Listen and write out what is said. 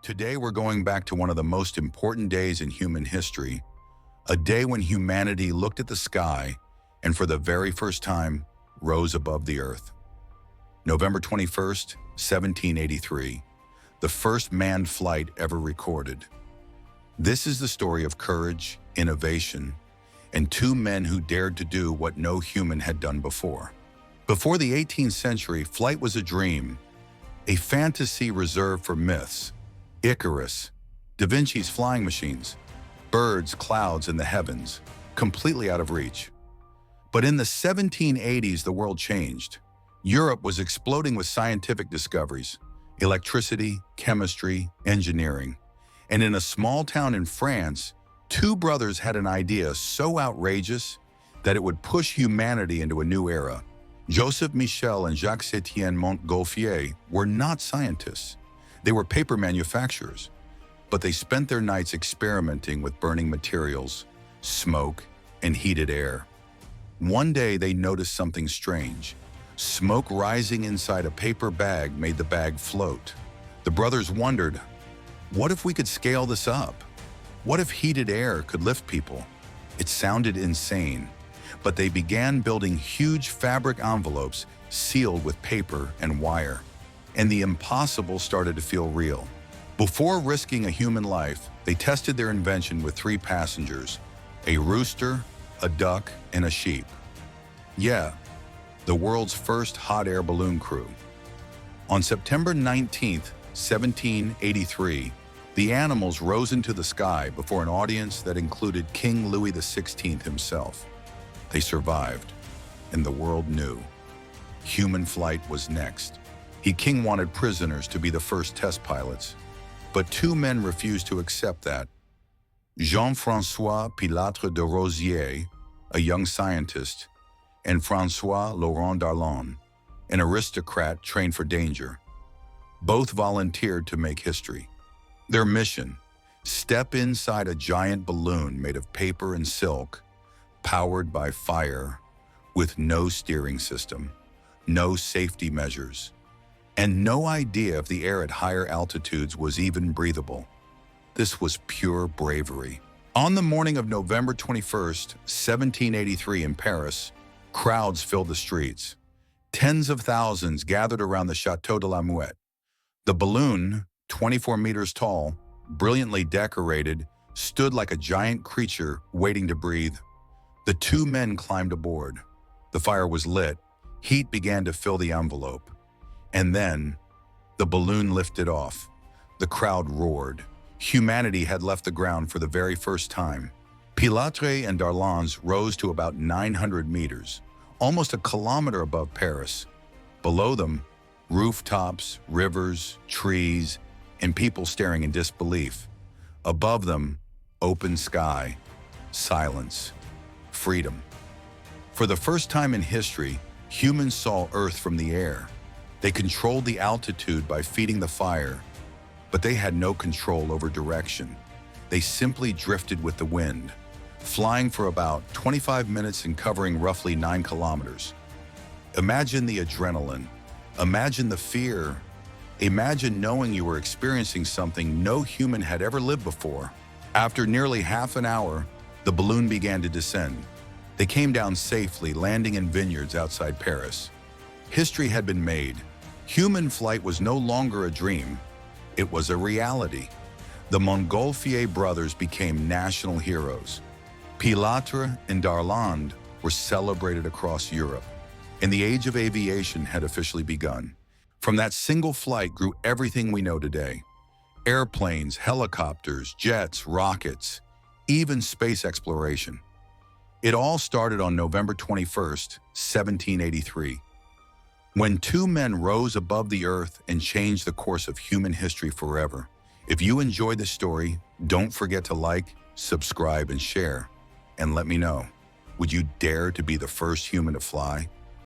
Today, we're going back to one of the most important days in human history, a day when humanity looked at the sky and for the very first time rose above the earth. November 21st, 1783, the first manned flight ever recorded. This is the story of courage, innovation, and two men who dared to do what no human had done before. Before the 18th century, flight was a dream, a fantasy reserved for myths. Icarus, Da Vinci's flying machines, birds, clouds, and the heavens, completely out of reach. But in the 1780s, the world changed. Europe was exploding with scientific discoveries, electricity, chemistry, engineering. And in a small town in France, two brothers had an idea so outrageous that it would push humanity into a new era. Joseph Michel and Jacques-Étienne Montgolfier were not scientists. They were paper manufacturers, but they spent their nights experimenting with burning materials, smoke, and heated air. One day they noticed something strange. Smoke rising inside a paper bag made the bag float. The brothers wondered, what if we could scale this up? What if heated air could lift people? It sounded insane, but they began building huge fabric envelopes sealed with paper and wire. And the impossible started to feel real. Before risking a human life, they tested their invention with 3 passengers, a rooster, a duck, and a sheep. Yeah, the world's first hot air balloon crew. On September 19th, 1783, the animals rose into the sky before an audience that included King Louis XVI himself. They survived, and the world knew. Human flight was next. The king wanted prisoners to be the first test pilots, but 2 men refused to accept that. Jean-François Pilatre de Rosier, a young scientist, and François Laurent Darlan, an aristocrat trained for danger. Both volunteered to make history. Their mission: step inside a giant balloon made of paper and silk, powered by fire, with no steering system, no safety measures, and no idea if the air at higher altitudes was even breathable. This was pure bravery. On the morning of November 21st, 1783 in Paris, crowds filled the streets. Tens of thousands gathered around the Château de la Muette. The balloon, 24 meters tall, brilliantly decorated, stood like a giant creature waiting to breathe. The 2 men climbed aboard. The fire was lit. Heat began to fill the envelope. And then, the balloon lifted off. The crowd roared. Humanity had left the ground for the very first time. Pilatre and Darlan's rose to about 900 meters, almost a kilometer above Paris. Below them, rooftops, rivers, trees, and people staring in disbelief. Above them, open sky, silence, freedom. For the first time in history, humans saw Earth from the air. They controlled the altitude by feeding the fire, but they had no control over direction. They simply drifted with the wind, flying for about 25 minutes and covering roughly 9 kilometers. Imagine the adrenaline. Imagine the fear. Imagine knowing you were experiencing something no human had ever lived before. After nearly half an hour, the balloon began to descend. They came down safely, landing in vineyards outside Paris. History had been made. Human flight was no longer a dream. It was a reality. The Montgolfier brothers became national heroes. Pilatre and Darlan were celebrated across Europe, and the age of aviation had officially begun. From that single flight grew everything we know today: airplanes, helicopters, jets, rockets, even space exploration. It all started on November 21st, 1783. When 2 men rose above the earth and changed the course of human history forever. If you enjoyed this story, don't forget to like, subscribe, and share. And let me know, would you dare to be the first human to fly?